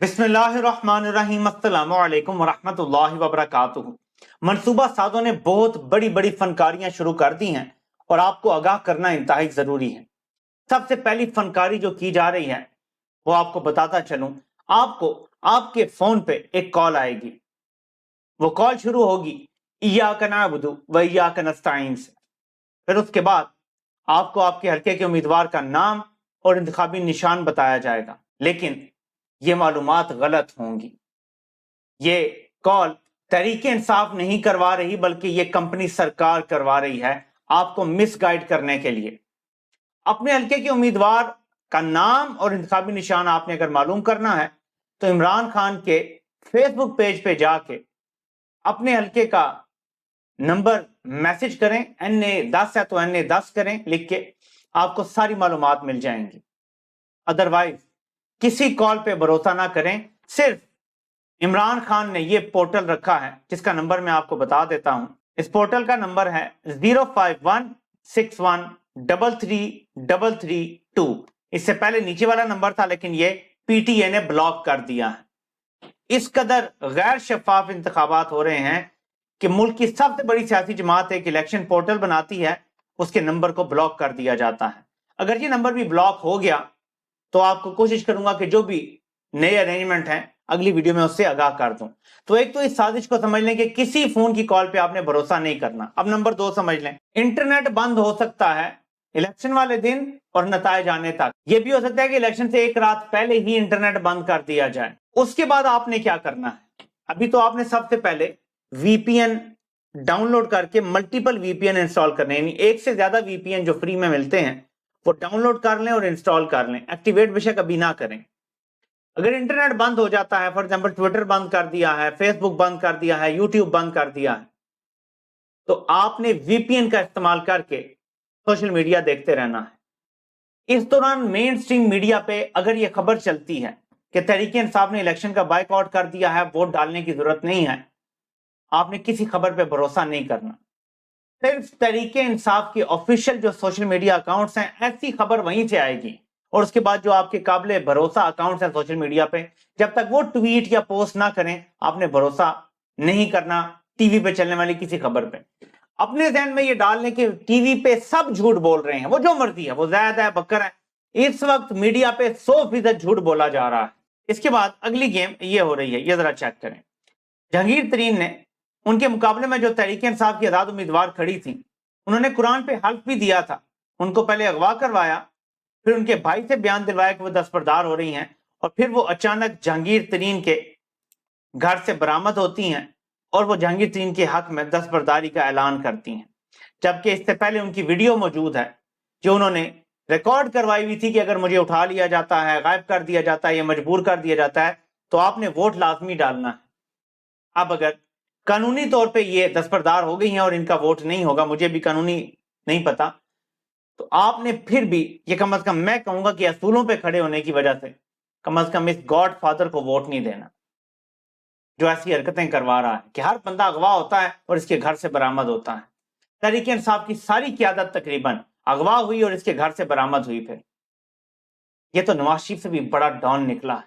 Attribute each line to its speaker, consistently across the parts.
Speaker 1: बिस्मिल्लाहिर्रहमानिर्रहीम अस्सलामु अलैकुम वरहमतुल्लाहि वबरकातुहू। मनसूबा साजों ने बहुत बड़ी बड़ी फनकारियां शुरू कर दी हैं और आपको आगाह करना इंतहाई जरूरी है। सबसे पहली फनकारी जो की जा रही है वो आपको बताता चलूं। आपको आपके फोन पे एक कॉल आएगी। वो कॉल शुरू होगी इय्याका नअबुदु व इय्याका नस्तईन से। फिर उसके बाद आपको आपके हल्के के उम्मीदवार का नाम और इंतखाबी निशान बताया जाएगा, लेकिन ये मालूमात गलत होंगी। ये कॉल तहरीके इंसाफ नहीं करवा रही, बल्कि ये कंपनी सरकार करवा रही है आपको मिसगाइड करने के लिए। अपने हल्के के उम्मीदवार का नाम और इंतखाबी निशान आपने अगर मालूम करना है तो इमरान खान के फेसबुक पेज पे जाके अपने हल्के का नंबर मैसेज करें। NA10 है तो NA10 करें लिख के, आपको सारी मालूमात मिल जाएंगी। अदरवाइज किसी कॉल पे भरोसा ना करें। सिर्फ इमरान खान ने ये पोर्टल रखा है जिसका नंबर मैं आपको बता देता हूं। इस पोर्टल का नंबर है 0516133332। इससे पहले नीचे वाला नंबर था, लेकिन ये PTA ने ब्लॉक कर दिया है। इस कदर गैर शफाफ इंतखाबात हो रहे हैं कि मुल्क की सबसे बड़ी सियासी जमात एक इलेक्शन पोर्टल बनाती है, उसके नंबर को ब्लॉक कर दिया जाता है। अगर ये नंबर भी ब्लॉक हो गया तो आपको कोशिश करूंगा कि जो भी नए अरेंजमेंट हैं अगली वीडियो में उससे आगाह कर दूं। तो एक तो इस साजिश को समझ लें कि किसी फोन की कॉल पे आपने भरोसा नहीं करना। अब नंबर 2 समझ लें, इंटरनेट बंद हो सकता है इलेक्शन वाले दिन और नतायज आने तक। यह भी हो सकता है कि इलेक्शन से एक रात पहले ही इंटरनेट बंद कर दिया जाए। उसके बाद आपने क्या करना है? अभी तो आपने सबसे पहले VPN डाउनलोड करके मल्टीपल VPN इंस्टॉल करने, यानी एक से ज्यादा VPN जो फ्री में मिलते हैं वो डाउनलोड कर लें और इंस्टॉल कर लें। एक्टिवेट बेशक अभी ना करें। अगर इंटरनेट बंद हो जाता है, फॉर एग्जांपल ट्विटर बंद कर दिया है, फेसबुक बंद कर दिया है, यूट्यूब बंद कर दिया है, तो आपने VPN का इस्तेमाल करके सोशल मीडिया देखते रहना है। इस दौरान मेन स्ट्रीम मीडिया पे अगर यह खबर चलती है कि तहरीके इंसाफ ने इलेक्शन का बाइकआउट कर दिया है, वोट डालने की जरूरत नहीं है, आपने किसी खबर पे भरोसा नहीं करना। सिर्फ तहरीके इंसाफ के ऑफिशियल जो सोशल मीडिया अकाउंट्स हैं, ऐसी खबर वहीं से आएगी। और उसके बाद जो आपके काबिल भरोसा अकाउंट्स हैं सोशल मीडिया पे, जब तक वो ट्वीट या पोस्ट ना करें आपने भरोसा नहीं करना टीवी पे चलने वाली किसी खबर पे। अपने ध्यान में ये डाल लें कि टीवी पे सब झूठ बोल रहे हैं, वो जो मर्जी है, वो ज़ायद है बकर है। इस वक्त मीडिया पे 100% झूठ बोला जा रहा है। इसके बाद अगली गेम ये हो रही है, ये जरा चेक करें। जहांगीर तरीन ने उनके मुकाबले में जो तहरीके इंसाफ की आजाद उम्मीदवार खड़ी थी, उन्होंने कुरान पे हल्फ भी दिया था। उनको पहले अगवा करवाया, फिर उनके भाई से बयान दिलवाया कि वो दस्तबरदार हो रही हैं, और फिर वो अचानक जहांगीर तरीन के घर से बरामद होती हैं और वो जहांगीर तरीन के हक में दस्तबरदारी का ऐलान करती हैं। जबकि इससे पहले उनकी वीडियो मौजूद है जो उन्होंने रिकॉर्ड करवाई हुई थी कि अगर मुझे उठा लिया जाता है, गायब कर दिया जाता है या मजबूर कर दिया जाता है तो आपने वोट लाजमी डालना है। अब अगर कानूनी तौर पे ये दस्तबरदार हो गई हैं और इनका वोट नहीं होगा, मुझे भी कानूनी नहीं पता, तो आपने फिर भी ये कम से कम मैं कहूंगा कि असूलों पे खड़े होने की वजह से कम इस गॉड फादर को वोट नहीं देना जो ऐसी हरकतें करवा रहा है कि हर बंदा अगवा होता है और इसके घर से बरामद होता है। तहरीके इंसाफ की सारी क़यादत तकरीबन अगवा हुई और इसके घर से बरामद हुई। फिर ये तो नवाज शरीफ से भी बड़ा डॉन निकला है,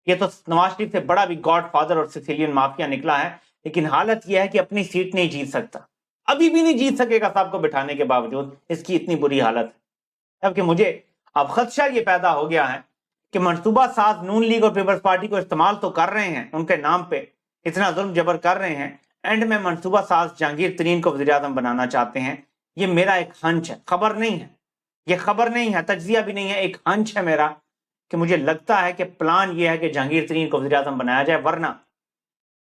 Speaker 1: ये तो नवाज शरीफ से बड़ा भी गॉड फादर और सिसिलियन माफिया निकला है। लेकिन हालत यह है कि अपनी सीट नहीं जीत सकता, अभी भी नहीं जीत सकेगा साहब को बिठाने के बावजूद। इसकी इतनी बुरी हालत है। जबकि मुझे अब खदशा ये पैदा हो गया है कि मनसूबा साज नून लीग और पीपल्स पार्टी को इस्तेमाल तो कर रहे हैं, उनके नाम पे इतना जुल्म जबर कर रहे हैं, एंड में मनसूबा साज जहांगीर तरीन को वज़ीर आज़म बनाना चाहते हैं। ये मेरा एक हंच है, खबर नहीं है, ये खबर नहीं है, तज्जिया भी नहीं है, एक हंच है मेरा कि मुझे लगता है कि प्लान ये है कि जहांगीर तरीन को वज़ीर आज़म बनाया जाए। वरना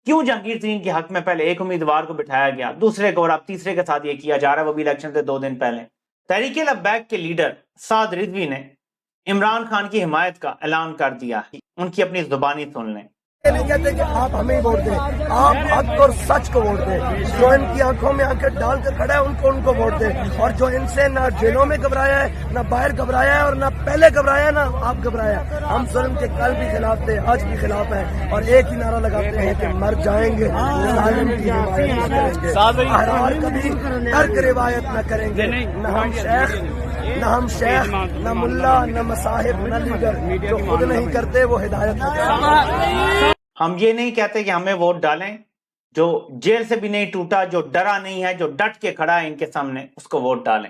Speaker 1: क्यों जहांगीर तरीन के हक में पहले एक उम्मीदवार को बिठाया गया, दूसरे को, और अब तीसरे के साथ ये किया जा रहा है, वो भी इलेक्शन से 2 दिन पहले। तहरीके लब्बैक के लीडर साद रिजवी ने इमरान खान की हिमायत का ऐलान कर दिया। उनकी अपनी जुबानी सुन लें।
Speaker 2: नहीं कहते कि आप हमें ही वोट दें, आप हक और सच को वोट दें। जो इनकी आंखों में आंखें डाल कर खड़ा है उनको वोट दें। और जो इनसे ना जेलों में घबराया है, ना बाहर घबराया है, और ना पहले घबराया है, ना आप घबराया। हम जुल्म के कल भी खिलाफ थे, आज भी खिलाफ हैं, और एक ही नारा लगाते हैं कि मर जाएंगे, जालिम की हिमायत करेंगे, अहरार कभी तर्क रिवायत न करेंगे, न हम शेख نہ ہم شیخ نہ ملا نہ مصاحب نہ لیڈر، جو خود نہیں کرتے وہ ہدایت نہ کرتے۔
Speaker 1: ہم یہ نہیں کہتے کہ ہمیں ووٹ ڈالیں، جو جیل سے بھی نہیں ٹوٹا، جو ڈرا نہیں ہے، جو ڈٹ کے کھڑا ہے ان کے سامنے، اس کو ووٹ ڈالیں۔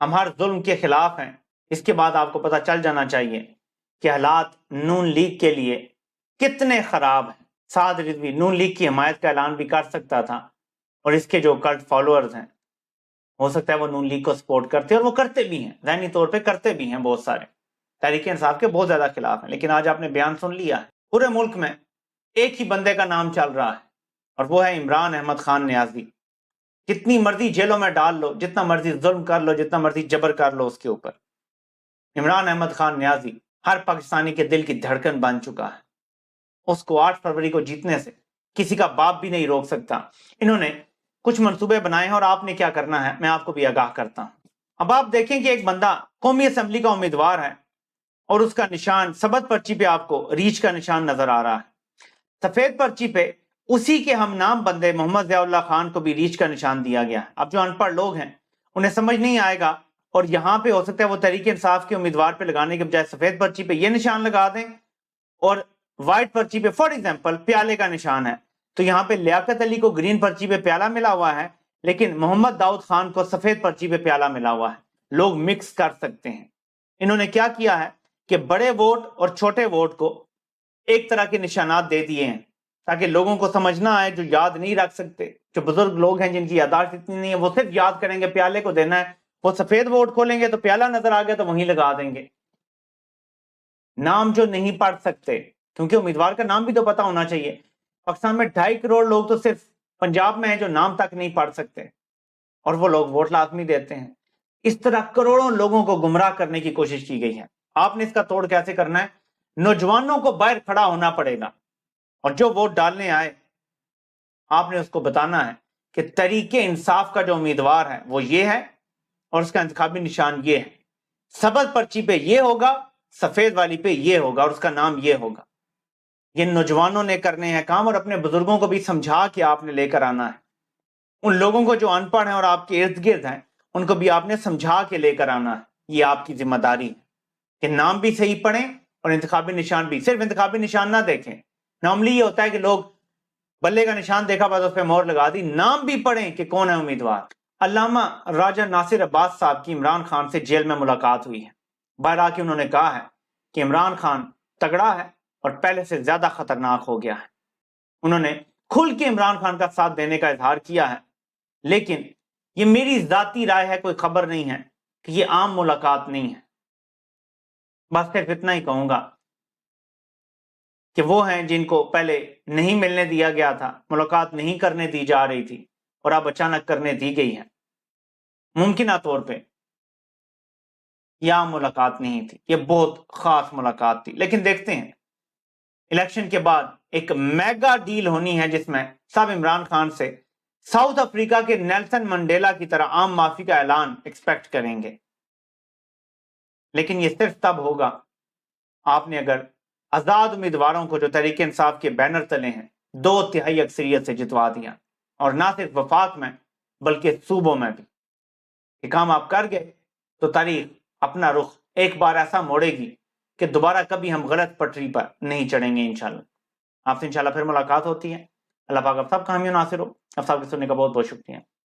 Speaker 1: ہم ہر ظلم کے خلاف ہیں۔ اس کے بعد آپ کو پتہ چل جانا چاہیے کہ حالات نون لیگ کے لیے کتنے خراب ہیں۔ سعد رضوی نون لیگ کی حمایت کا اعلان بھی کر سکتا تھا، اور اس کے جو کلٹ فالوورز ہیں ہو سکتا ہے وہ نون لیگ کو سپورٹ کرتے، اور وہ کرتے بھی ہیں، ذہنی طور پہ کرتے بھی ہیں، بہت سارے تحریک انصاف کے بہت زیادہ خلاف ہیں۔ لیکن آج آپ نے بیان سن لیا ہے، پورے ملک میں ایک ہی بندے کا نام چل رہا ہے، اور وہ ہے عمران احمد خان نیازی۔ جتنی مرضی جیلوں میں ڈال لو، جتنا مرضی ظلم کر لو، جتنا مرضی جبر کر لو اس کے اوپر، عمران احمد خان نیازی ہر پاکستانی کے دل کی دھڑکن بن چکا ہے۔ اس کو 8 فروری کو جیتنے سے کسی کا باپ بھی نہیں روک سکتا۔ انہوں نے کچھ منصوبے بنائے ہیں، اور آپ نے کیا کرنا ہے میں آپ کو بھی آگاہ کرتا ہوں۔ اب آپ دیکھیں کہ ایک بندہ قومی اسمبلی کا امیدوار ہے، اور اس کا نشان سبز پرچی پہ آپ کو ریچھ کا نشان نظر آ رہا ہے، سفید پرچی پہ اسی کے ہم نام بندے محمد ضیاء اللہ خان کو بھی ریچھ کا نشان دیا گیا ہے۔ اب جو ان پڑھ لوگ ہیں انہیں سمجھ نہیں آئے گا، اور یہاں پہ ہو سکتا ہے وہ تحریک انصاف کے امیدوار پہ لگانے کے بجائے سفید پرچی پہ یہ نشان لگا دیں، اور وائٹ پرچی پہ فار ایگزامپل پیالے کا نشان ہے، تو یہاں پہ لیاقت علی کو گرین پرچی پہ پیالہ ملا ہوا ہے، لیکن محمد داؤد خان کو سفید پرچی پہ پیالہ ملا ہوا ہے۔ لوگ مکس کر سکتے ہیں۔ انہوں نے کیا کیا ہے کہ بڑے ووٹ اور چھوٹے ووٹ کو ایک طرح کے نشانات دے دیے ہیں، تاکہ لوگوں کو سمجھنا آئے، جو یاد نہیں رکھ سکتے، جو بزرگ لوگ ہیں جن کی یادداشت اتنی نہیں ہے، وہ صرف یاد کریں گے پیالے کو دینا ہے، وہ سفید ووٹ کھولیں گے تو پیالہ نظر آ گیا تو وہیں لگا دیں گے۔ نام جو نہیں پڑھ سکتے، کیونکہ امیدوار کا نام بھی تو پتا ہونا چاہیے۔ پاکستان میں 2.5 کروڑ لوگ تو صرف پنجاب میں ہیں جو نام تک نہیں پڑھ سکتے، اور وہ لوگ ووٹ لازمی دیتے ہیں۔ اس طرح کروڑوں لوگوں کو گمراہ کرنے کی کوشش کی گئی ہے۔ آپ نے اس کا توڑ کیسے کرنا ہے؟ نوجوانوں کو باہر کھڑا ہونا پڑے گا، اور جو ووٹ ڈالنے آئے آپ نے اس کو بتانا ہے کہ تحریک انصاف کا جو امیدوار ہے وہ یہ ہے، اور اس کا انتخابی نشان یہ ہے۔ سبز پرچی پہ یہ ہوگا، سفید والی پہ یہ ہوگا، اور اس کا نام یہ ہوگا۔ یہ نوجوانوں نے کرنے ہیں کام، اور اپنے بزرگوں کو بھی سمجھا کے آپ نے لے کر آنا ہے۔ ان لوگوں کو جو ان پڑھ ہیں اور آپ کے ارد گرد ہیں ان کو بھی آپ نے سمجھا کے لے کر آنا ہے۔ یہ آپ کی ذمہ داری ہے کہ نام بھی صحیح پڑھیں اور انتخابی نشان بھی۔ صرف انتخابی نشان نہ دیکھیں، نارملی یہ ہوتا ہے کہ لوگ بلے کا نشان دیکھا بس اس پہ مہر لگا دی، نام بھی پڑھیں کہ کون ہے امیدوار۔ علامہ راجہ ناصر عباس صاحب کی عمران خان سے جیل میں ملاقات ہوئی ہے۔ باہر آ کے انہوں نے کہا ہے کہ عمران خان تگڑا ہے اور پہلے سے زیادہ خطرناک ہو گیا ہے۔ انہوں نے کھل کے عمران خان کا ساتھ دینے کا اظہار کیا ہے، لیکن یہ میری ذاتی رائے ہے، کوئی خبر نہیں ہے کہ یہ عام ملاقات نہیں ہے۔ بس صرف اتنا ہی کہوں گا کہ وہ ہیں جن کو پہلے نہیں ملنے دیا گیا تھا، ملاقات نہیں کرنے دی جا رہی تھی، اور اب اچانک کرنے دی گئی ہے۔ ممکنہ طور پہ یہ عام ملاقات نہیں تھی، یہ بہت خاص ملاقات تھی، لیکن دیکھتے ہیں الیکشن کے بعد ایک میگا ڈیل ہونی ہے جس میں سب عمران خان سے ساؤتھ افریقہ کے نیلسن منڈیلا کی طرح عام معافی کا اعلان ایکسپیکٹ کریں گے۔ لیکن یہ صرف تب ہوگا آپ نے اگر آزاد امیدواروں کو جو تحریک انصاف کے بینر تلے ہیں 2/3 اکثریت سے جتوا دیا، اور نہ صرف وفاق میں بلکہ صوبوں میں بھی۔ یہ کام آپ کر گئے تو تاریخ اپنا رخ ایک بار ایسا موڑے گی کہ دوبارہ کبھی ہم غلط پٹری پر نہیں چڑھیں گے انشاءاللہ۔ آپ سے انشاءاللہ پھر ملاقات ہوتی ہے۔ اللہ پاک آپ سب کا حامی و ناصر ہو۔ آپ سب کے سننے کا بہت بہت شکریہ۔